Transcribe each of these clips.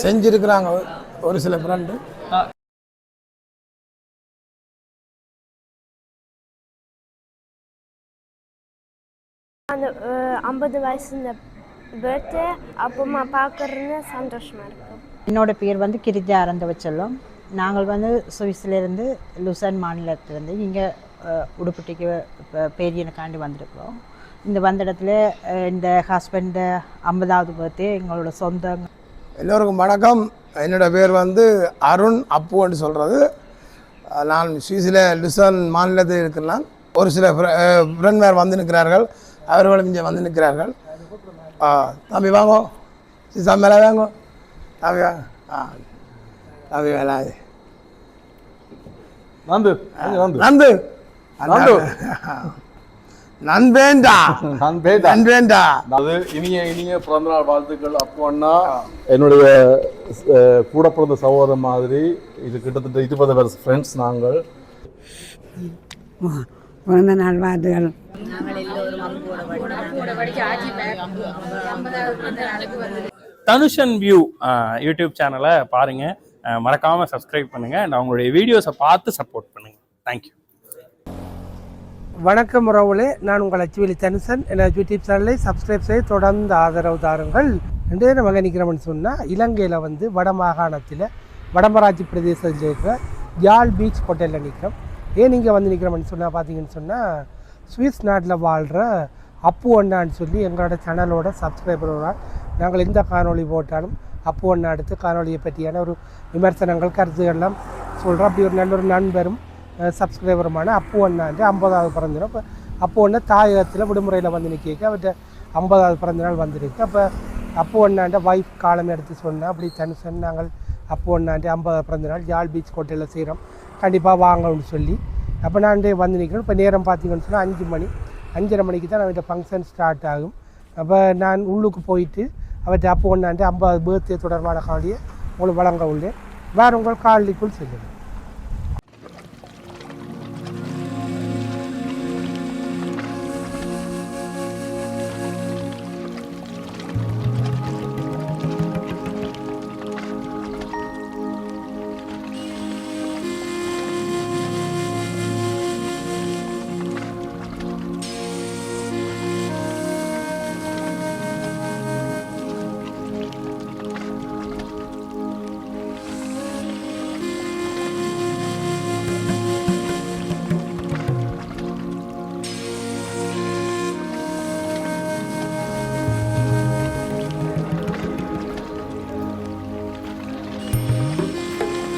செஞ்சிருக்கிறாங்க ஒரு சில ஃப்ரெண்டு. அந்த 50 வயசு இந்த பர்த்டே அப்பமா பார்க்குறதுன்னு சந்தோஷமாக இருக்கும். என்னோட பேர் வந்து கிரிஜா ஆரந்தவச்செல்லம். நாங்கள் வந்து சுவிஸ்லேருந்து லுசன் மாநிலத்திலேருந்து இங்கே உடுப்பட்டிக்கு பேரியனுக்காண்டி வந்திருக்கிறோம். இந்த வந்த இடத்துல இந்த ஹஸ்பண்டு 50வது பர்த்டே எங்களோட சொந்த. எல்லோருக்கும் வணக்கம். என்னோடய பேர் வந்து அருண் அப்புன்னு சொல்கிறது. நான் சுவிஸில் லுசன் மாநிலத்தில் இருக்கிறேன். ஒரு சில ஃப்ரெண்ட்மார் வந்து நிற்கிறார்கள், அவர்களும் இங்கே வந்து நிற்கிறார்கள். தம்பி வாங்கோ, சிசா மேலே வாங்கோ, தம்பி வாங்க. தம்பி மேலே நந்து நந்து நண்பேண்டா நண்பேண்டா. அது இனிய பிறந்தநாள் வாழ்த்துக்கள் அப்போ அண்ணா. என்னுடைய கூட பிறந்த சகோதரன் மாதிரி இது கிட்டத்தட்ட 20 வருஷம் ஃப்ரெண்ட்ஸ். நாங்கள் பிறந்த நாள் வாழ்த்துக்கள். தனுஷன் வியூ யூடியூப் சேனலை பாருங்க, மறக்காம சப்ஸ்கிரைப் பண்ணுங்க, அவங்களுடைய வீடியோஸை பார்த்து சப்போர்ட் பண்ணுங்க. தேங்க்யூ. வணக்கம் உறவுகளே, நான் உங்கள் அச்சுவேலி தனுஷன். என்னோட யூடியூப் சேனலை சப்ஸ்கிரைப் செய்து தொடர்ந்து ஆதரவு தாருங்கள். ரெண்டே நம்ம நிற்கிறோம்னு சொன்னால், இலங்கையில் வந்து வடமாகாணத்தில் வடமராட்சி பிரதேசத்தில் இருக்கிற யாழ் பீச் ஹோட்டலில் நிற்கிறோம். ஏன் இங்கே வந்து நிற்கிறோம்னு சொன்னால் பார்த்தீங்கன்னு சொன்னால், சுவிஸ் நாட்டில் வாழ்கிற அப்பு அண்ணான்னு சொல்லி எங்களோட சேனலோட சப்ஸ்கிரைபர். நாங்கள் எந்த காணொலி போட்டாலும் அப்பு அண்ணா எடுத்து காணொலியை பற்றியான ஒரு விமர்சனங்கள் கருத்துக்கள்லாம் சொல்கிறோம். அப்படி ஒரு நல்ல ஒரு நண்பரும் சப்ஸ்கிரைபருமான அப்பு அண்ணாண்டு 50வது பிறந்தநாள். இப்போ அப்பு அண்ணா தாயகத்தில் விடுமுறையில் வந்து நிற்க அவர்கிட்ட 50வது பிறந்தநாள் வந்துருக்கு. அப்போ அப்பு அண்ணாண்ட வைஃப் காலம் எடுத்து சொன்னால், அப்படி தனுஷன் நாங்கள் அப்பு அண்ணாண்டு 50வது பிறந்தநாள் யாழ் பீச் ஹோட்டலில் செய்கிறோம், கண்டிப்பாக வாங்கணும்னு சொல்லி அப்போ நான் வந்து நிற்கிறேன். இப்போ நேரம் பார்த்தீங்கன்னு சொன்னால் 5 மணி, 5:30 மணிக்கு தான் அவர்கிட்ட ஃபங்க்ஷன் ஸ்டார்ட் ஆகும். அப்போ நான் உள்ளுக்கு போயிட்டு அவர்கிட்ட அப்பு அண்ணாண்டு 50வது பர்த்டே தொடர்பான காலியை உங்களுக்கு வழங்க உள்ளேன். வேறு உங்கள் காலிக்குள் செல்லுங்கள்.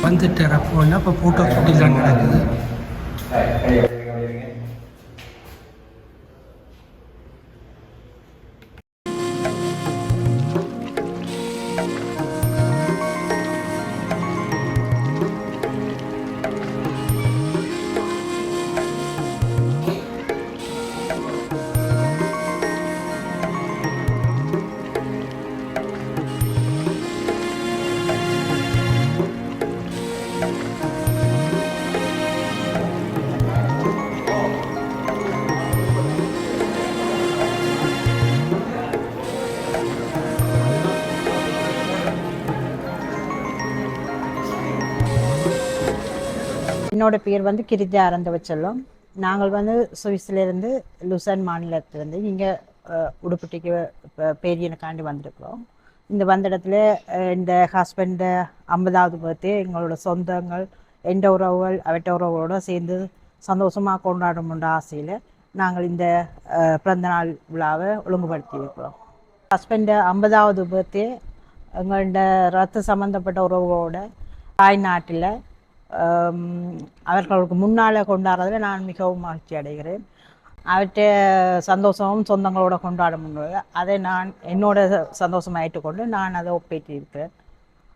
வந்துட்டார் அப்போன்னா. இப்போ ஃபோட்டோ ஷூட்டிங் நடக்குது. என்னோட பேர் வந்து கிரிஜா ஆரந்தவச்செல்லம். நாங்கள் வந்து சுவிஸ்லேருந்து லுசன் மாநிலத்திலேருந்து இங்கே உடுப்பட்டிக்கு பேரியனுக்காண்டி வந்திருக்கிறோம். இந்த வந்த இடத்துல இந்த ஹஸ்பண்டு 50வது பர்த்டே எங்களோட சொந்தங்கள், எந்த உறவுகள் அவட்ட உறவுகளோடு சேர்ந்து சந்தோஷமாக கொண்டாடணுன்ற ஆசையில் நாங்கள் இந்த பிறந்தநாள் விழாவை ஒழுங்குபடுத்தி இருக்கிறோம். ஹஸ்பண்டு 50வது பர்த்டே எங்களோட ரத்த சம்மந்தப்பட்ட உறவுகளோட தாய்நாட்டில் அவர்களுக்கு முன்னால் கொண்டாடுறதில் நான் மிகவும் மகிழ்ச்சி அடைகிறேன். அவற்ற சந்தோஷமும் சொந்தங்களோட கொண்டாட முடியாது, அதை நான் என்னோட சந்தோஷமாக ஏற்றுக்கொண்டு நான் அதை ஒப்பேற்றிருக்கிறேன்.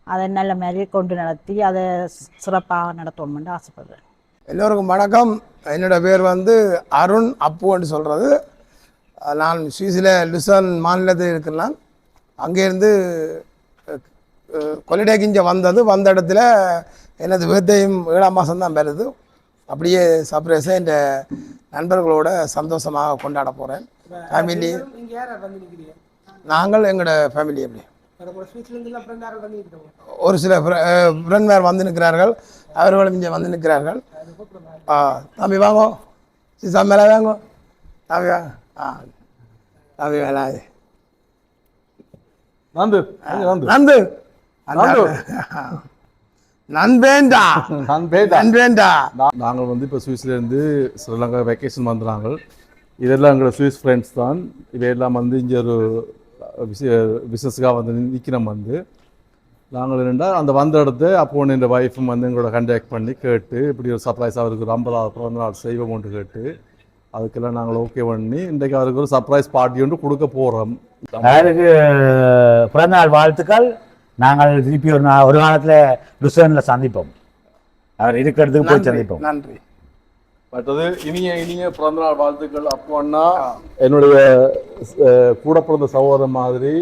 அதை நல்ல மாதிரி கொண்டு நடத்தி அதை சிறப்பாக நடத்தணும்னு ஆசைப்படுறேன். எல்லோருக்கும் வணக்கம். என்னோடய பேர் வந்து அருண் அப்புன்னு சொல்கிறது. நான் சுவிஸில் லுசன் மாநிலத்தில் இருக்கிறேன். அங்கேருந்து கொலிடேக்கு இங்கே வந்த இடத்துல எனது பர்த்டேயும் 7ஆம் மாதம் தான் வருது. அப்படியே சர்ப்ரைஸாக என் நண்பர்களோட சந்தோஷமாக கொண்டாட போகிறேன். ஃபேமிலி நாங்கள் எங்களோட ஃபேமிலி எப்படி சுவிட்சர்லாந்துல அப்புறம் யாரும் பண்ணியிருக்கோம். ஒரு சில ஃப்ரெண்ட்மார் வந்து நிற்கிறார்கள், அவர்களும் இங்கே வந்து நிற்கிறார்கள். தம்பி வாங்கோ, சிசா மேலே வாங்கோ, தம்பி வாங்க. தம்பி வேலாது நந்து நந்து நந்து நந்து நண்பேண்டா நண்பேண்டா. நாங்கள் வந்து இப்போ சுவிஸ்லேருந்து ஸ்ரீலங்கா வெக்கேஷன் வந்துடுறாங்க. இதெல்லாம் எங்களோட சுவிஸ் ஃப்ரெண்ட்ஸ் தான். இவையெல்லாம் வந்து இங்கே ஒரு பிஸ்னஸுக்காக வந்து நிற்கிறோம். வந்து நாங்கள் என்னென்னா அந்த வந்த இடத்த அப்போ என் ஒய்ஃபும் வந்து எங்களோட கண்டாக்ட் பண்ணி கேட்டு இப்படி ஒரு சர்ப்ரைஸ் அவருக்கு ஒரு 50வது பிறந்த நாள் செய்வோம்னு கேட்டு அதுக்கெல்லாம் நாங்கள் ஓகே பண்ணி இன்றைக்கு அவருக்கு ஒரு சர்ப்ரைஸ் பார்ட்டி ஒன்று கொடுக்க போகிறோம். அவருக்கு பிறந்தநாள் வாழ்த்துக்கள். நாங்கள் திருப்பி ஒரு காலத்தில் லுசர்னில் சந்திப்போம். அவர் இருக்கிறதுக்கு போய் சந்திப்போம். நன்றி. மற்றது இனிய பிறந்தநாள் வாழ்த்துக்கள். அப்போ அண்ணா என்னுடைய கூட பிறந்த சகோதரன் மாதிரி.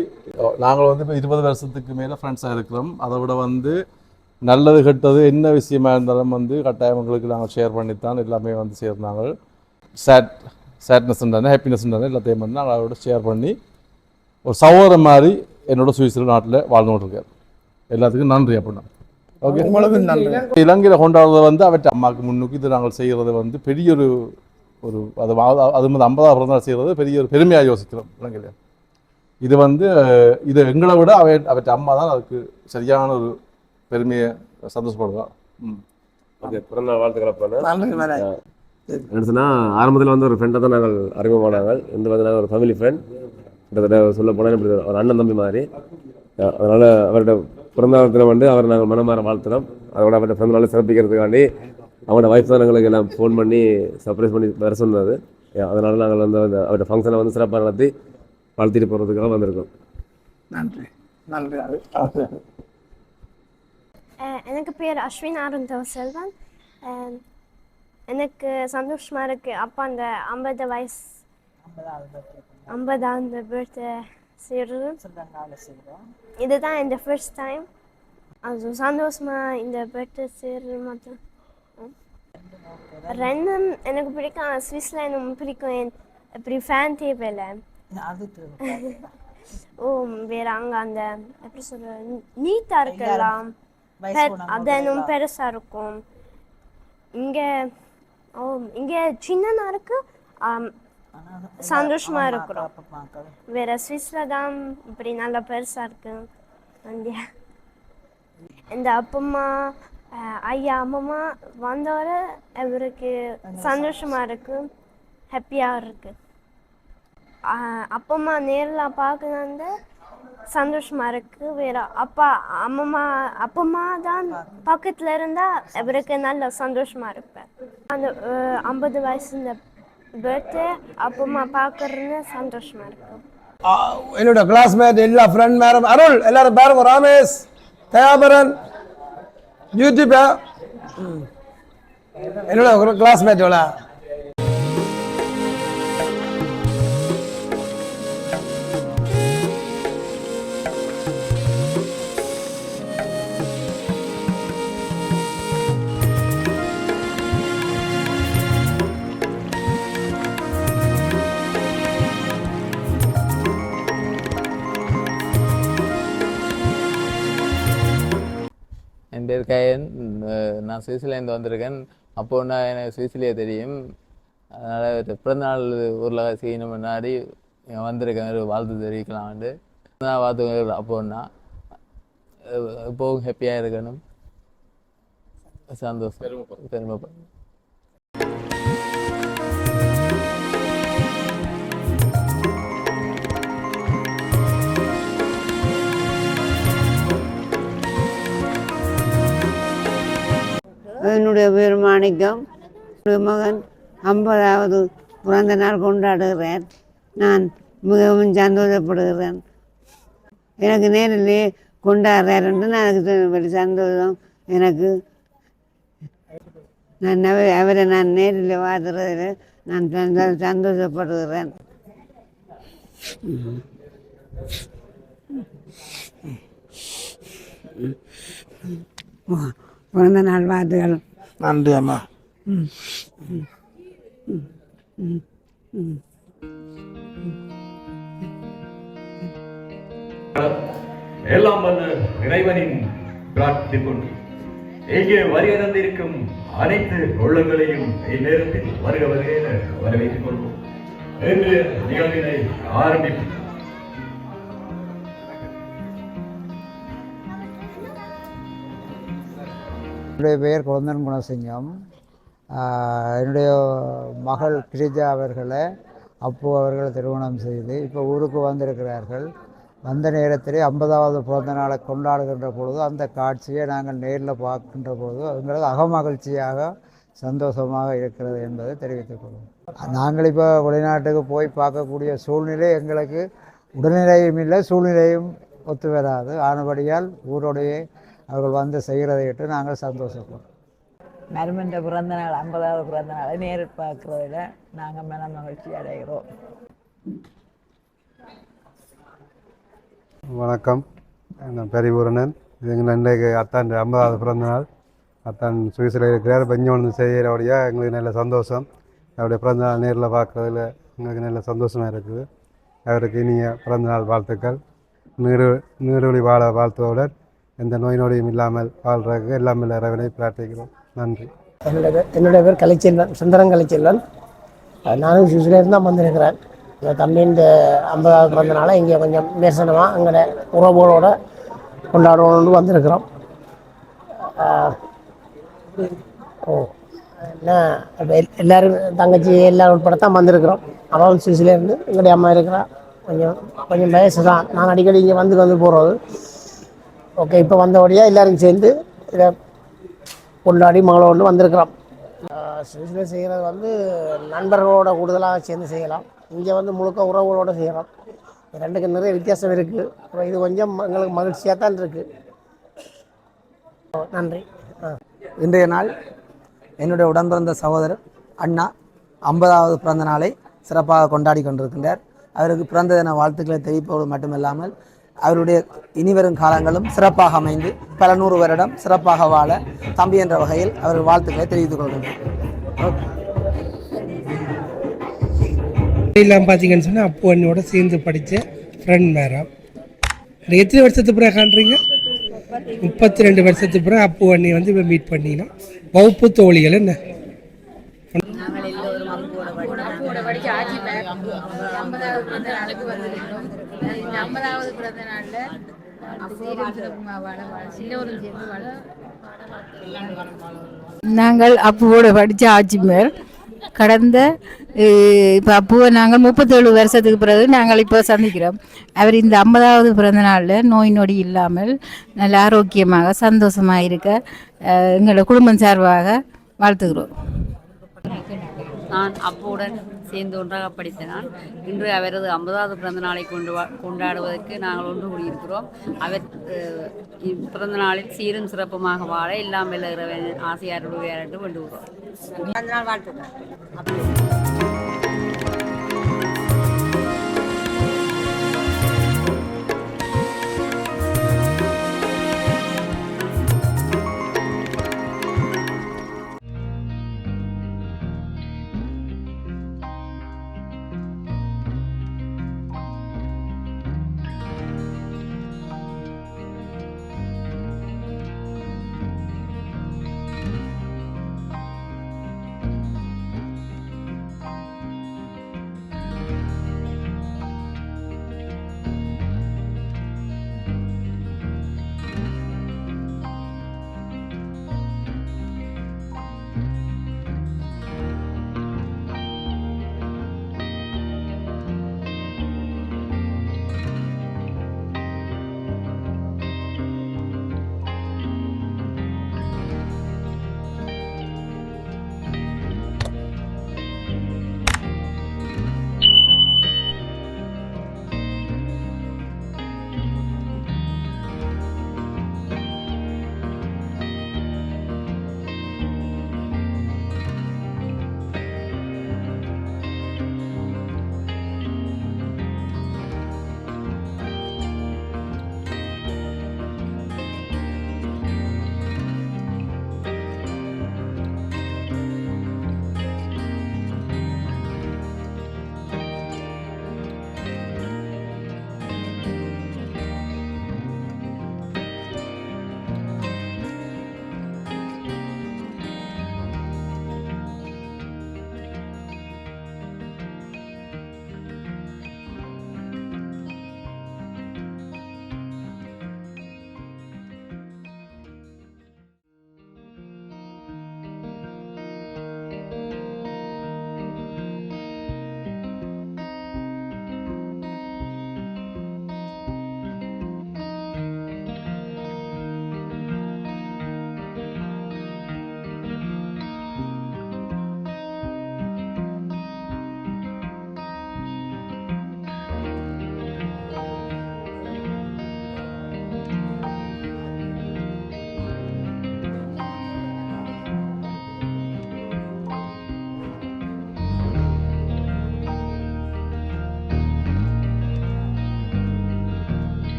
நாங்கள் வந்து இப்போ 20 வருஷத்துக்கு மேலே ஃப்ரெண்ட்ஸாக இருக்கிறோம். அதை விட வந்து நல்லது கெட்டது என்ன விஷயமா இருந்தாலும் வந்து கட்டாயம் எங்களுக்கு நாங்கள் ஷேர் பண்ணித்தான் எல்லாமே வந்து சேர்ந்தாங்க. சேட்னஸ் இருந்தானே ஹாப்பினஸ் இருந்தானே எல்லாத்தையும் வந்து நாங்கள் அவரோட ஷேர் பண்ணி ஒரு சகோதரன் மாதிரி என்னோட சுவிஸ் நாட்டில் வாழ்ந்துகிட்டு இருக்கார். எல்லாத்துக்கும் நன்றி. அப்படின்னா ஓகே, உங்களுக்கு நன்றி. இலங்கையில் கொண்டாடுறத வந்து அவற்றை அம்மாவுக்கு முன்னுக்கு இது நாங்கள் செய்கிறது வந்து பெரிய ஒரு அது வந்து 50வது பிறந்தநாள் செய்கிறது பெரிய ஒரு பெருமையாக யோசிக்கிறோம் இலங்கையில். இது வந்து இது எங்களை விட அவற்றை அம்மா தான் அதுக்கு சரியான ஒரு பெருமையை சந்தோஷப்படுதான். ஓகே, பிறந்தநாள் வாழ்த்துக்களை நன்றி. என்ன சொன்னால் ஆரம்பத்தில் வந்து ஒரு ஃப்ரெண்டாக தான் நாங்கள் அறிமுகமானாங்க. இந்த பார்த்தீங்கன்னா ஒரு ஃபேமிலி ஃப்ரெண்ட், கிட்டத்தட்ட சொல்ல போனால் இப்படி ஒரு அண்ணன் தம்பி மாதிரி. அதனால் அவர்கிட்ட பிறந்தநாள் தினம் வந்து அவரை நாங்கள் மனமாற வாழ்த்துறோம். அதோட அவர்கிட்ட பிறந்தநாள் சிறப்பிக்கிறதுக்காண்டி அவனோட ஒய்ஃப் தான் எங்களுக்கு எல்லாம் ஃபோன் பண்ணி சர்ப்ரைஸ் பண்ணி வர சொன்னது. அதனால் நாங்கள் வந்து அவர்கிட்ட ஃபங்க்ஷனை வந்து சிறப்பாக நடத்தி வாழ்த்திட்டு போகிறதுக்காக வந்திருக்கோம். நன்றி நன்றி. எனக்கு பேர் அஸ்வின் ஆருந்தவ செல்வன். எனக்கு சந்தோஷமாக இருக்குது. அப்பா அந்த 50 வயசு 50வது பர்த்டே செய்கிறது. இதுதான் இந்த ஃபர்ஸ்ட் டைம். அது சந்தோஷமாக இந்த பர்த்டே செய்கிறது மட்டும். ரெண்டும் எனக்கு பிடிக்கும். சுவிஸில் எனக்கு பிடிக்கும். இப்படி ஃபேன் தேவையில்லை. வேற அங்கே அந்த எப்படி சொல்ற நீட்டாக இருக்கலாம். அது இன்னும் பெருசாக இருக்கும். இங்கே சின்னதாக இருக்கு, சந்தோஷமா இருக்கிறோம். வேற சுவிஸ்ல தான் இப்படி நல்லா பெருசாக இருக்கு. இந்த அப்பம்மா ஐயா அம்மம்மா வந்தவர அவருக்கு சந்தோஷமா இருக்கு, ஹாப்பியாக இருக்கு. அப்பம்மா நேரில் பார்க்கணுன்னு சந்தோஷமா இருக்கு. வேற அப்பம்மா தான் பக்கத்துல இருந்தா அவருக்கு நல்ல சந்தோஷமா இருப்பேன். அந்த 50 வயசு பர்த்டே அப்பம்மா பார்க்கறதுன்னு சந்தோஷமா இருக்கு. என்னோட கிளாஸ்மேட் எல்லா ஃப்ரெண்ட் மேரம் அருள் எல்லாரும் பாருங்க. ராமேஷ், தயாபரன், யூடியூப் என்னோட கிளாஸ்மேட் எவ்வளோ. என் பேர் கயன். நான் சுவிட்சர்லேருந்து வந்திருக்கேன். அப்போது நான் எனக்கு சுவிஸ்லேயே தெரியும். அதனால் பிறந்தநாள் ஊரில் செய்யணும் முன்னாடி வந்திருக்கேன், ஒரு வாழ்த்து தெரிவிக்கலாம்னு. நான் வாழ்த்து அப்போன்னா எப்போவும் ஹாப்பியாக இருக்கணும், சந்தோஷம், பெருமைப்படும். என்னுடைய பேர் மாணிக்கம். என்னுடைய மகன் 50வது பிறந்த நாள் கொண்டாடுகிறேன். நான் மிகவும் சந்தோஷப்படுகிறேன். எனக்கு நேரிலே கொண்டாடுறாருன்ட்டு நான் எனக்கு சந்தோஷம். எனக்கு அவரை நான் நேரில் பார்த்துறதில் நான் சந்தோஷப்படுகிறேன். பிறந்த நாள் வாழ்த்துக்கள். நன்றி அம்மா. எல்லாம் வல்ல இறைவனின் பிரார்த்திக்கொண்டு இங்கே வருகை தந்திருக்கும் அனைத்து உள்ளங்களையும் இந்நேரத்தில் வருக வருகையில வரவேற்றுக் கொள்வோம். இன்று நிகழ்வினை ஆரம்பிப்போம். என்னுடைய பெயர் குழந்தன் குணசிங்கம். என்னுடைய மகள் கிரிஜா அவர்களை அப்போ அவர்கள் திருமணம் செய்து இப்போ ஊருக்கு வந்திருக்கிறார்கள். வந்த நேரத்திலே 50வது பிறந்த நாளை கொண்டாடுகின்ற பொழுது அந்த காட்சியை நாங்கள் நேரில் பார்க்கின்ற பொழுது எங்களுக்கு அகமகிழ்ச்சியாக சந்தோஷமாக இருக்கிறது என்பதை தெரிவித்துக் கொள்வோம். நாங்கள் இப்போ வெளிநாட்டுக்கு போய் பார்க்கக்கூடிய சூழ்நிலை எங்களுக்கு உடல்நிலையும் இல்லை, சூழ்நிலையும் ஒத்து வராது. ஆனபடியால் ஊரோடையே அவர்கள் வந்து செய்கிறதையிட்டு நாங்கள் சந்தோஷப்படுறோம். மருமன்ற பிறந்த நாள் 50வது பிறந்த நாளை நேரில் பார்க்குறதில் நாங்கள் மன மகிழ்ச்சி அடைகிறோம். வணக்கம், நான் பெரியபூரணன். இது எங்கள் இன்றைக்கு அத்தான் 50வது பிறந்த நாள். அத்தான் சுவிஸில் இருக்கிறார். பெஞ்சோன்னு செய்கிறபடியா எங்களுக்கு நல்ல சந்தோஷம். அவருடைய பிறந்த நாள் நேரில் பார்க்குறதுல எங்களுக்கு நல்ல சந்தோஷமாக இருக்குது. அவருக்கு இனிய பிறந்த நாள் வாழ்த்துக்கள். நீடொழி வாழ வாழ்த்துவதுடன் எந்த நோய் நொடியும் இல்லாமல் வாழ்றதுக்கு எல்லாம் இல்லை இறைவனை பிரார்த்திக்கிறோம். நன்றி. என்னுடைய பேர் கலைச்செல்வன், சுந்தரம் கலைச்செல்வன். நானும் சுவிஸ்லேருந்து தான் வந்திருக்கிறேன். எங்கள் தம்பியின் 50வது பிறந்த நாளை இங்கே கொஞ்சம் விமர்சனமாக எங்களை உறவுகளோடு கொண்டாடணும்னு வந்திருக்கிறோம். என்ன எல்லோரும் தங்கச்சி எல்லோரும் உட்பட தான் வந்திருக்கிறோம். அவளும் சுவிஸ்லேருந்து எங்களுடைய அம்மா இருக்கிறா. கொஞ்சம் வயசு தான். நாங்கள் அடிக்கடி இங்கே வந்து போகிறது. ஓகே, இப்போ வந்தபடியாக எல்லோரும் சேர்ந்து இதை கொண்டாடி மகளோடு வந்திருக்கிறோம். சுவிஸில் செய்கிறது வந்து நண்பர்களோட கூடுதலாக சேர்ந்து செய்யலாம். இங்கே வந்து முழுக்க உறவுகளோடு செய்கிறோம். ரெண்டுக்கு நிறைய வித்தியாசம் இருக்குது. இது கொஞ்சம் எங்களுக்கு மகிழ்ச்சியாக தான் இருக்குது. நன்றி. இன்றைய நாள் என்னுடைய உடன்பிறந்த சகோதரர் அண்ணா 50வது பிறந்த நாளை சிறப்பாக கொண்டாடி கொண்டிருக்கின்றார். அவருக்கு பிறந்த தின வாழ்த்துக்களை தெரிவிப்பது மட்டுமில்லாமல் அவருடைய இனிவரும் காலங்களும் சிறப்பாக அமைந்து பல 100 வருடம் சிறப்பாக வாழ தம்பி என்ற வகையில் அவர் வாழ்த்துக்களை தெரிவித்துக் கொள்கின்றனர். எல்லாம் பார்த்தீங்கன்னு சொன்னால் அப்போ என்னோட சேர்ந்து படித்த ஃப்ரெண்ட் மேரம். எத்தனை வருஷத்துக்கு பிறகு காண்றீங்க? 32 வருஷத்துக்கு பிறகு அப்போ அண்ணி வந்து இப்போ மீட் பண்ணினோம். வகுப்பு தோழிகள் என்ன நாங்கள் அப்போட படித்த ஆட்சி மேல் கடந்த இப்போ அப்போது நாங்கள் 37 வருஷத்துக்கு பிறகு நாங்கள் இப்போ சந்திக்கிறோம். அவர் இந்த 50வது பிறந்த நாளில் நோய் நொடி இல்லாமல் நல்ல ஆரோக்கியமாக சந்தோஷமாக இருக்க எங்களோட குடும்பம் சார்பாக வாழ்த்துக்கிறோம். நான் அப்போவுடன் சேர்ந்து ஒன்றாக படித்த நான் இன்று அவரது 50வது பிறந்த நாளை கொண்டாடுவதற்கு நாங்கள் ஒன்று கூடியிருக்கிறோம். அவர் பிறந்த நாளில் சீரும் சிறப்புமாக வாழ எல்லாம் வெல்ல இறைவன் ஆசையாரோடு வேறு வேண்டுகிறோம். பிறந்த நாள் வாழ்த்துக்கள்.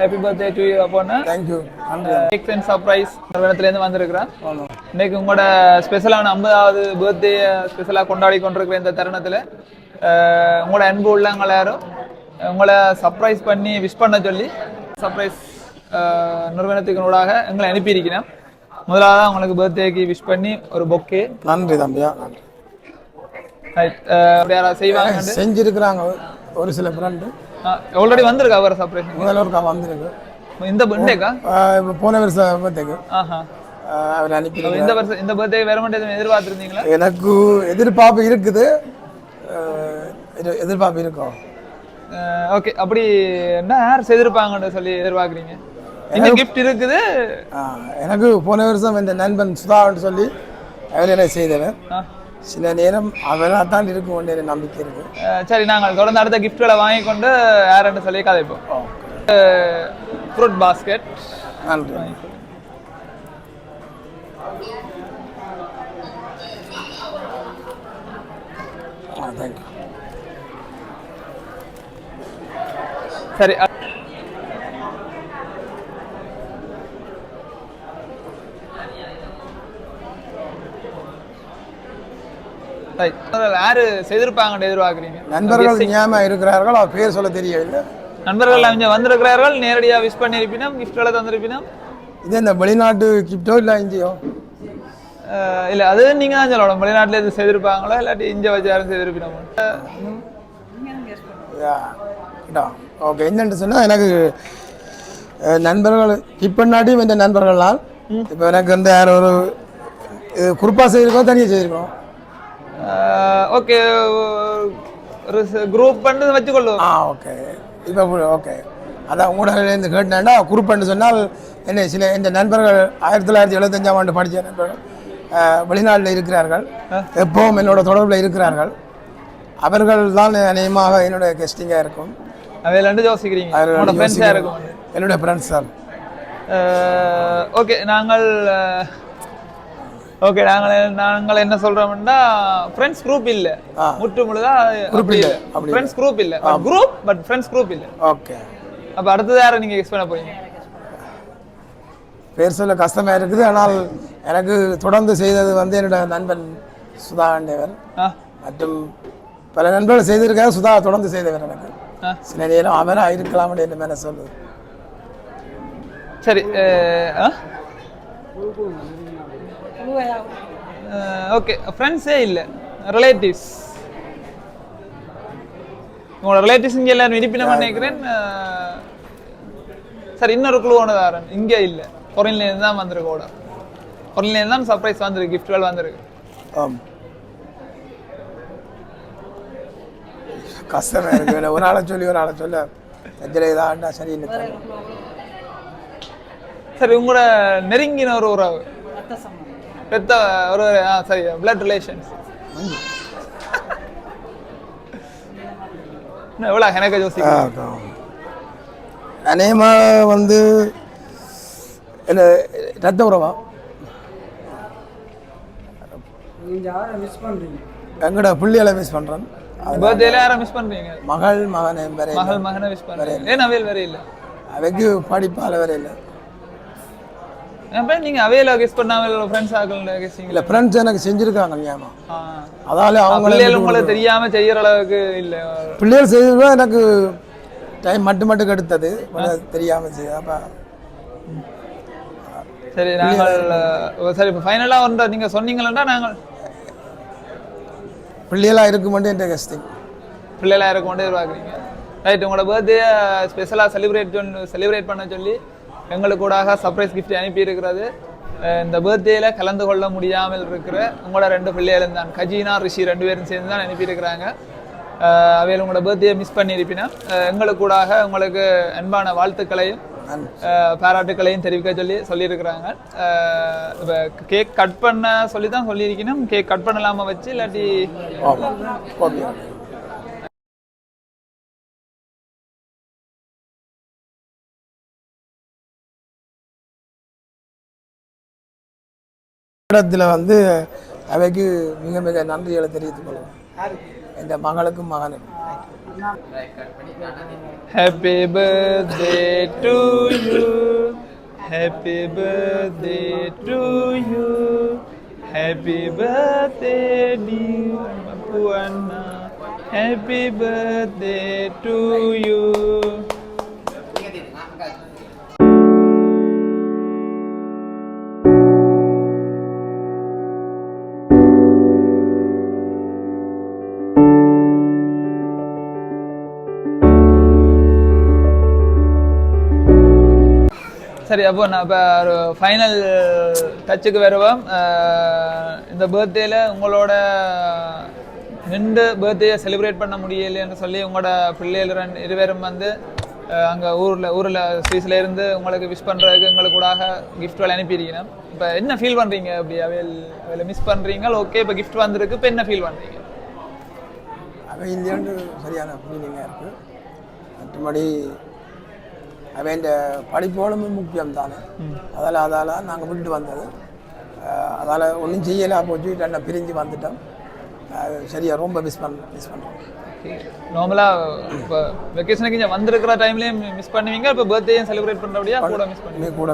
ஹாப்பி பர்த்டே டு யூ அப்போனா. தேங்க்யூ. கேக் அண்ட் சர்ப்ரைஸ் நிறுவனத்துலேருந்து வந்திருக்கிறேன். இன்னைக்கு உங்களோட ஸ்பெஷலான 50வது பர்த்டே ஸ்பெஷலாக கொண்டாடி கொண்டிருக்கிற இந்த தருணத்தில் உங்களோட அன்பு உள்ளவங்க யாரும் உங்களை சர்ப்ரைஸ் பண்ணி விஷ் பண்ண சொல்லி சர்ப்ரைஸ் நிறுவனத்துக்கு எங்களை அனுப்பியிருக்கிறேன். முதலாவது உங்களுக்கு பர்த்டேக்கு விஷ் பண்ணி ஒரு பொக்கே. நன்றி தம்பியா. யாராவது செய்வாங்க செஞ்சிருக்கிறாங்க ஒரு சில ஃப்ரெண்டு. ஆல்ரெடி வந்திருக்கா அவர் சர்ப்ரைஸ்? முதல்ல ஒருக்கா வந்திருக்கு. இந்த பர்த்டேக்கா? போன வருஷம் பர்த்டேக்கு அவர் அனுப்பி. இந்த வருஷம் இந்த பர்த்டே வேற மட்டும் எதிர்பார்த்துருந்தீங்களா? எனக்கு எதிர்பார்ப்பு இருக்குது, எதிர்பார்ப்பு இருக்கும். ஓகே, அப்படி என்ன யார் செய்திருப்பாங்கன்னு சொல்லி எதிர்பார்க்குறீங்க? என்ன கிஃப்ட் இருக்குது? எனக்கு போன வருஷம் இந்த நண்பன் சுதான்னு சொல்லி அவர் என்ன செய்தவர். சில நேரம் அவராக தான் இருக்கும் ஒன்று நம்பிக்கை இருக்கு. சரி, நாங்கள் தொடர்ந்து அடுத்த கிஃப்ட்களை வாங்கி கொண்டு யாருன்னு சொல்லி கதைப்போம். Fruit basket. நன்றி. தேங்க்யூ. சரி, யாரு செய்திருப்பாங்க எதிர்பார்க்குறீங்க? நண்பர்கள் ஞாபகம் இருக்கிறார்கள், அவர் பேர் சொல்ல தெரியவில்லை. நண்பர்கள் அவங்க வந்திருக்கிறார்கள், நேரடியாக விஷ் பண்ணியிருப்பினோம், கிஃப்ட்களை தந்திருப்பினோம். இது இந்த வெளிநாட்டு கிஃப்டோ இல்லை இந்தியோ? இல்லை, அது நீங்கள் தான் சொல்லணும். வெளிநாட்டில் எது செய்திருப்பாங்களோ இல்லாட்டி இங்கே வச்சு யாரும் செய்திருப்பினோம். ஓகே, என்னென்னு சொன்னால் எனக்கு நண்பர்கள் இப்போ நாட்டியும் இந்த நண்பர்கள்லாம் இப்போ எனக்கு வந்து யார் ஒரு குறிப்பாக செய்திருக்கோம், தனியாக செய்திருக்கோம். ஓகே, ஒரு குரூப் பண்ணி வச்சுக்கொள்ளுவோம். ஓகே, இப்போ ஓகே. அதான் ஊடகத்துலேருந்து கேட்டேன்டா குரூப்னு சொன்னால் என்ன சில இந்த நண்பர்கள் 1975ஆம் ஆண்டு படித்த நண்பர்கள் வெளிநாட்டில் இருக்கிறார்கள், எப்பவும் என்னோட தொடர்பில் இருக்கிறார்கள். அவர்கள் தான் அநேகமாக என்னுடைய கெஸ்டிங்காக இருக்கும். அவையில் ரெண்டு யோசிக்கிறீங்க? என்னுடைய ஃப்ரெண்ட்ஸ் தான். ஓகே, நாங்கள் என்ன சொல்றோம்னா ஃப்ரெண்ட்ஸ் குரூப் இல்ல, முற்று முழுதா குரூப் இல்ல. ஃப்ரெண்ட்ஸ் குரூப் இல்ல, குரூப் பட் ஃப்ரெண்ட்ஸ் குரூப் இல்ல. ஓகே, அப்ப அடுத்தது யாரை நீங்க எக்ஸ் பண்ண போறீங்க? பேர் சொல்ல கஷ்டமா இருக்குது. ஆனால் எனக்கு தொடர்ந்து செய்தது வந்து என்னோட நண்பன் சுதா ஆண்டவர் மற்றும் பல நண்பர்கள் செய்திருக்காங்க. சுதா தொடர்ந்து செய்தவர். எனக்கு சில நேரம் அவராக இருக்கலாம் என்று மேலே சொல்லுது. சரி, ஓகே, ஃப்ரெண்ட்ஸே இல்லை, ரிலேட்டிவ்ஸ். உங்களோட ரிலேட்டிவ்ஸ் இங்கே எல்லாரும் இருப்பினம் நினைக்கிறேன். சார், இன்னொரு குழுவானதாரன் இங்கே இல்லை, ஃபாரின்லேருந்து தான் வந்திருக்கு. ஓட ஃபாரின்லேருந்து தான் சர்ப்ரைஸ் வந்திருக்கு, கிஃப்ட்கள் வந்திருக்கு. கஷ்டமாக இருக்கு. ஒரு நாளை சொல்லி ஒரு நாளை சொல்ல இதாண்டா சரி. சரி, உங்களோட நெருங்கின ஒரு உறவு பெத்த ஒரு சரி பிளட் ரிலேஷன்ஸ் எவ்வளோ எனக்கு ஜோசி அநேகமாக வந்து என்ன ரத்த உறவா எங்கட புள்ளிகளை மிஸ் பண்ணுறேன். பர்த்டேல யாரை மிஸ் பண்றீங்க? மகனை வேற மகனை மிஸ் பண்றீங்க. ஏன் அவையல் வேற இல்ல? அவைக்கு படிப்பால வேற இல்ல. அப்ப நீங்க அவையல கெஸ் பண்ணாம ஃப்ரெண்ட்ஸ் ஆகல கெஸ்ஸிங் இல்ல, ஃப்ரெண்ட்ஸ் எனக்கு செஞ்சிருக்காங்க ஞாபகம். அதால அவங்க உங்களுக்கு தெரியாம செய்யற அளவுக்கு இல்ல. பிள்ளைகள் செய்தது எனக்கு டைம் மட்டும் எடுத்தது, தெரியாம செய்ய. அப்ப சரி, நாங்கள் சரி இப்போ ஃபைனலாக ஒன்று நீங்கள் சொன்னீங்களா? நாங்கள் பிள்ளைகளாக இருக்கும் மட்டும் என்ற கெஸ்டிங் பிள்ளைகளாக இருக்கும் மட்டும் எதிர்பார்க்குறீங்க. ரைட், உங்களோட பர்த்டே ஸ்பெஷலாக செலிப்ரேட் பண்ண சொல்லி எங்களுக்கு கூட சர்ப்ரைஸ் கிஃப்ட் அனுப்பி இருக்கிறது. இந்த பர்த்டேல கலந்து கொள்ள முடியாமல் இருக்கிற உங்களோட 2 பிள்ளைகளும் தான், கஜீனா ரிஷி 2 பேரும் சேர்ந்து தான் அனுப்பியிருக்கிறாங்க. அவையில் உங்களோட பர்த்டே மிஸ் பண்ணியிருப்பினா எங்களுக்கு கூட உங்களுக்கு அன்பான வாழ்த்துக்களையும் பாராட்டுக்களையும் தெரிவிக்க சொல்லியிருக்கிறாங்க. இப்போ கேக் கட் பண்ண சொல்லி தான் சொல்லியிருக்கணும். கேக் கட் பண்ணலாமா வச்சு இல்லாட்டி இடத்துல வந்து அவைக்கு மிக மிக நன்றிகளை தெரிவித்துக் கொள்வோம். என் மகளுக்கும் மகனுக்கும் Happy birthday to you. Happy birthday to you. Happy birthday dear Appu Anna. Happy birthday to you. சரி, அப்போ நான் இப்போ ஒரு ஃபைனல் டச்சுக்கு வருவோம். இந்த பர்த்டேல உங்களோட நின்று பர்த்டேயை செலிப்ரேட் பண்ண முடியலைன்னு சொல்லி உங்களோட பிள்ளைகள் இருவரும் வந்து அங்கே ஊரில் ஸ்வீஸில் இருந்து உங்களுக்கு விஷ் பண்ணுறதுக்கு எங்களுக்கு கூட கிஃப்ட்கள் அனுப்பியிருக்கீங்க. இப்போ என்ன ஃபீல் பண்ணுறீங்க? அப்படி அவையில் மிஸ் பண்ணுறீங்க. ஓகே, இப்போ கிஃப்ட் வந்திருக்கு, இப்போ என்ன ஃபீல் பண்ணுறீங்க? அவையிலேருந்து சரியான ஃபீலிங்காக இருக்குது. மற்றபடி அவன் படிப்போடும் முக்கியம் தானே. அதால் நாங்கள் விட்டுட்டு வந்தது. அதால் ஒன்றும் செய்யலாம் போச்சு, ரெண்டை பிரிஞ்சு வந்துட்டோம். சரியா ரொம்ப மிஸ் பண்ணுறோம். நார்மலாக இப்போ வெக்கேஷனுக்கு இங்கே வந்திருக்கிற டைம்லேயும் மிஸ் பண்ணுவீங்க, இப்போ பர்த்டேயும் செலிப்ரேட் பண்ணுறபடியா கூட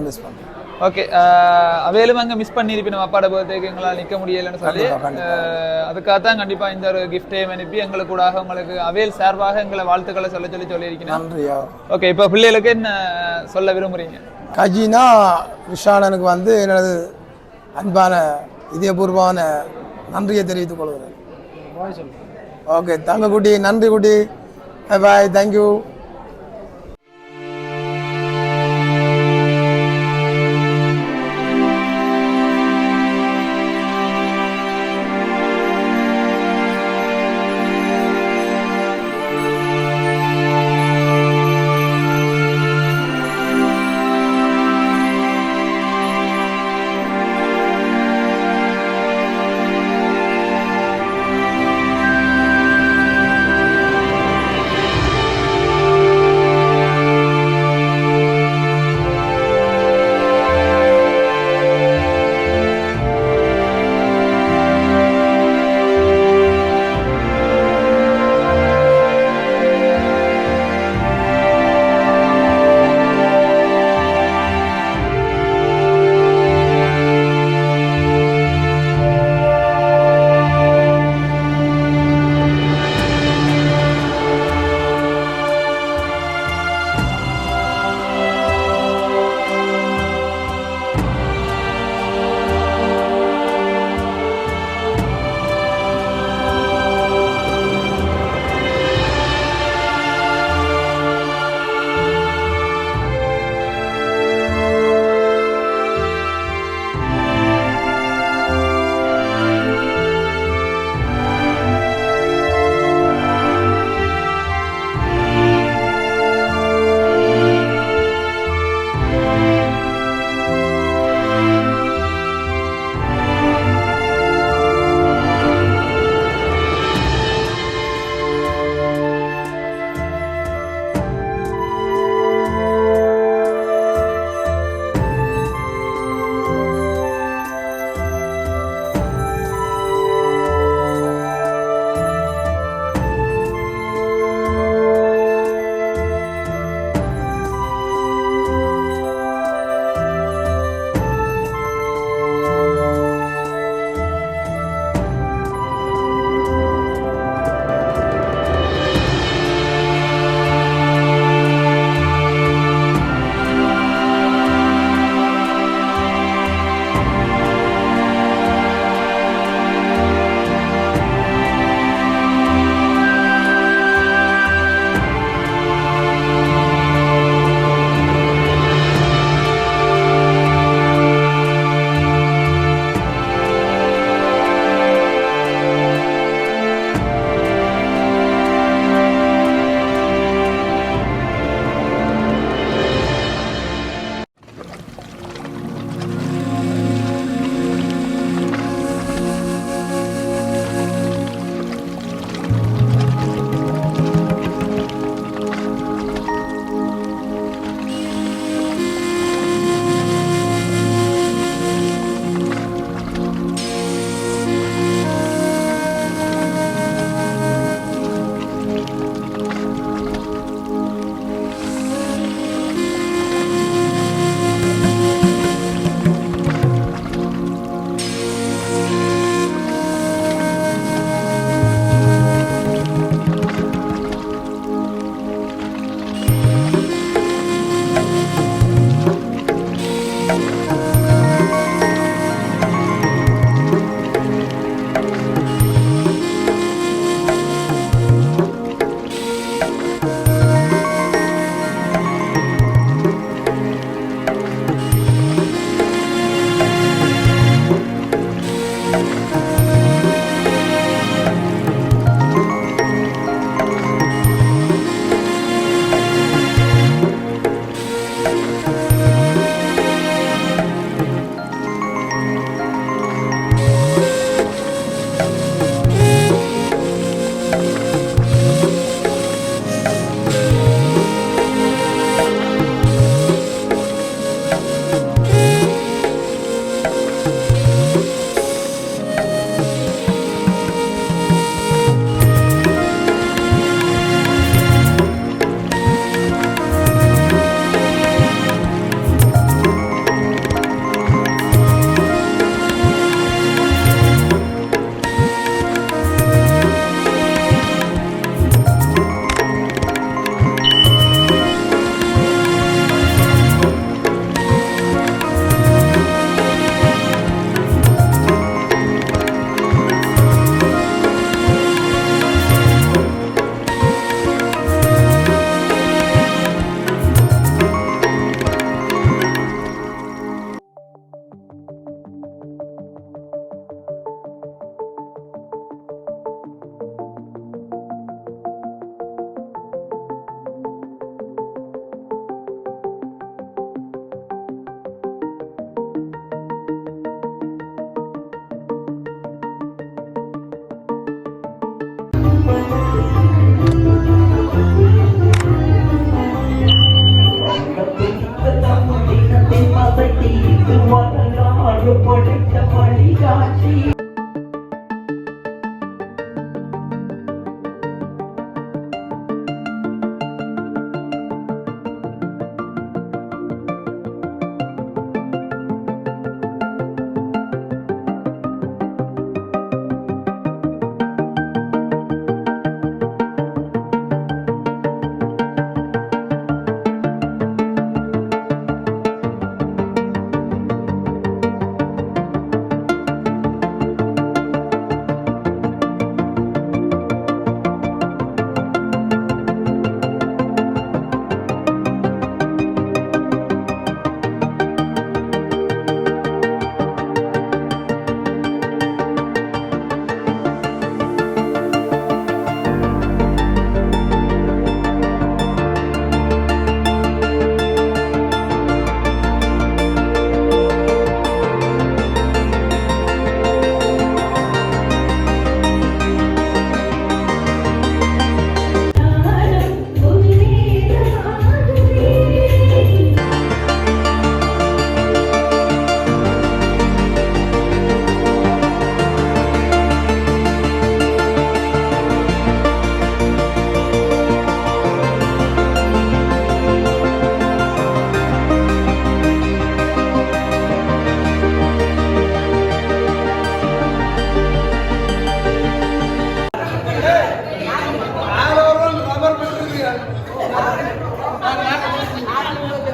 மிஸ் பண்ணுவேன். ஓகே, அவையிலும் அங்கே மிஸ் பண்ணியிருப்பேன் அப்பாட பர்த்டேக்கு எங்களால் நிற்க முடியலைன்னு சொல்லி. அதுக்காக தான் கண்டிப்பாக இந்த ஒரு கிஃப்டையும் அனுப்பி எங்களுக்கு கூட உங்களுக்கு அவையில் சார்பாக எங்களை வாழ்த்துக்களை சொல்லியிருக்கீங்க. ஓகே, இப்போ பிள்ளைகளுக்கு என்ன சொல்ல விரும்புகிறீங்க? கஜினா விஷாலனுக்கு வந்து எனது அன்பான இதயபூர்வமான நன்றியை தெரிவித்துக் கொள்கிறேன். ஓகே, தங்க குட்டி, நன்றி குட்டி, பாய், தேங்க்யூ.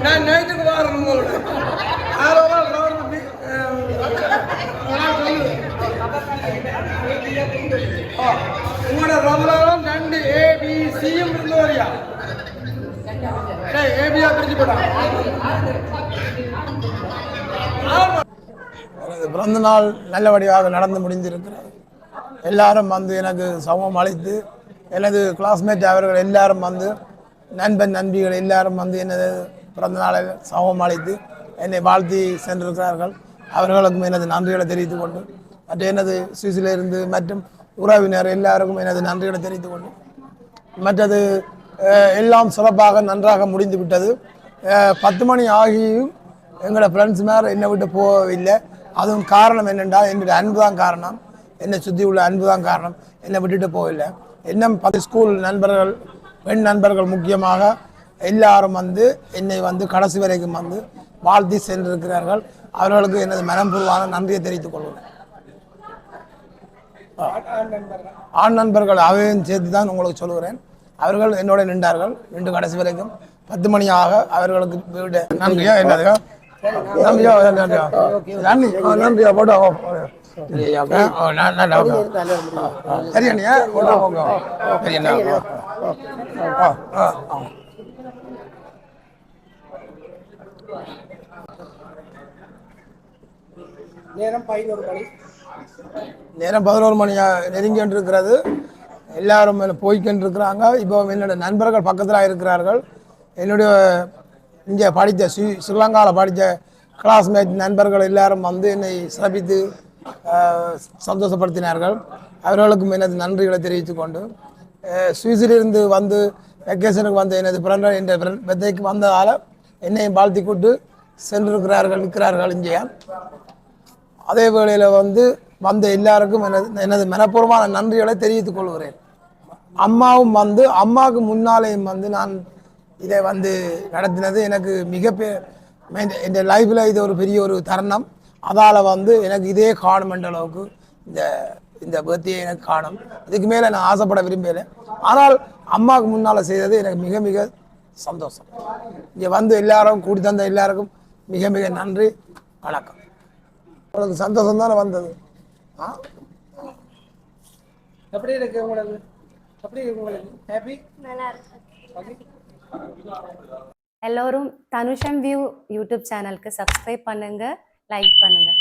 நான் நைட்டுக்கு வரணும் உங்களோட உங்களோட ரமலானும் 2 ABCயும் இருந்து வரியா ஏபியா பிரிஞ்சு போட்டாங்க. எனது பிறந்த நாள் நல்லபடியாக நடந்து முடிந்திருக்கிறது. எல்லாரும் வந்து எனக்கு சமம் அளித்து எனது கிளாஸ்மேட் அவர்கள் எல்லாரும் வந்து நண்பன் நண்பிகள் எல்லாரும் வந்து எனது பிறந்த நாளை சமம் அளித்து என்னை வாழ்த்தி சென்றிருக்கிறார்கள். அவர்களுக்கும் எனது நன்றிகளை தெரிவித்துக் கொண்டு மற்ற எனது சுவிஸிலிருந்து மற்றும் உறவினர் எல்லாருக்கும் எனது நன்றிகளை தெரிவித்துக் கொண்டு மற்றது எல்லாம் சிறப்பாக நன்றாக முடிந்து விட்டது. 10 மணி ஆகியும் எங்களோட ஃப்ரெண்ட்ஸ் மேலே என்னை விட்டு போகவில்லை. அதுவும் காரணம் என்னென்றால் என்னுடைய அன்பு தான் காரணம், என்னை சுற்றி உள்ள அன்பு தான் காரணம். என்னை விட்டுட்டு போகவில்லை. இன்னும் 10 ஸ்கூல் நண்பர்கள் பெண் நண்பர்கள் முக்கியமாக எல்லாரும் வந்து என்னை வந்து கடைசி வரைக்கும் வந்து வாழ்த்தி சென்றிருக்கிறார்கள். அவர்களுக்கு எனது மனப்பூர்வமான நன்றியை தெரிவித்துக் கொள்கிறேன். ஆண் நண்பர்கள் அவையும் சேர்த்து தான் உங்களுக்கு சொல்லுகிறேன். அவர்கள் என்னோட நின்றார்கள், நின்று கடைசி வரைக்கும் 10 மணியாக அவர்களுக்கு நன்றியா என்னதுயா நன்றியா நன்றியா நன்றி நன்றியா போட்டோ சரியா போட்டோ சரியா நேரம் 11 மணி. நேரம் 11 மணி நெருங்கிட்டு இருக்கிறது. எல்லாரும் போய்கிட்டு இருக்கிறாங்க. இப்போ என்னோட நண்பர்கள் பக்கத்தில் இருக்கிறார்கள். என்னுடைய இங்கே படித்த ஸ்ரீலங்காவில் படித்த கிளாஸ்மேட் நண்பர்கள் எல்லாரும் வந்து என்னை சிறப்பித்து சந்தோஷப்படுத்தினார்கள். அவர்களுக்கும் எனது நன்றிகளை தெரிவித்து கொண்டு சுவிஸிலிருந்து வந்து வெக்கேஷனுக்கு வந்து எனது பிறந்த என்ற பெத்தைக்கு வந்ததால் என்னையும் வாழ்த்தி கொண்டு சென்றிருக்கிறார்கள் இருக்கிறார்கள் இங்கே. அதே வேளையில் வந்து வந்த எல்லாருக்கும் எனது மனப்பூர்வமான நன்றிகளை தெரிவித்துக் கொள்கிறேன். அம்மாவும் வந்து அம்மாவுக்கு முன்னாலேயும் வந்து நான் இதை வந்து நடத்தினது எனக்கு என் லைஃப்பில் இது ஒரு பெரிய ஒரு தருணம். அதால் வந்து எனக்கு இதே காணுமென்ற அளவுக்கு இந்த பர்த்டே எனக்கு காணும். இதுக்கு மேலே நான் ஆசைப்பட விரும்பலை. ஆனால் அம்மாவுக்கு முன்னால் செய்தது எனக்கு மிக மிக சந்தோஷம். இங்கே வந்து எல்லாரும் கூடி தந்த எல்லாருக்கும் மிக மிக நன்றி, வணக்கம். உங்களுக்கு சந்தோஷம் தானே வந்தது? எப்படி இருக்கு உங்களுக்கு? எப்படி இருக்கு உங்களுக்கு? ஹாப்பி? நல்லா இருக்கு. எல்லோரும் தனுஷம் வியூ யூடியூப் சேனலுக்கு சப்ஸ்கிரைப் பண்ணுங்க, லைக் பண்ணுங்க.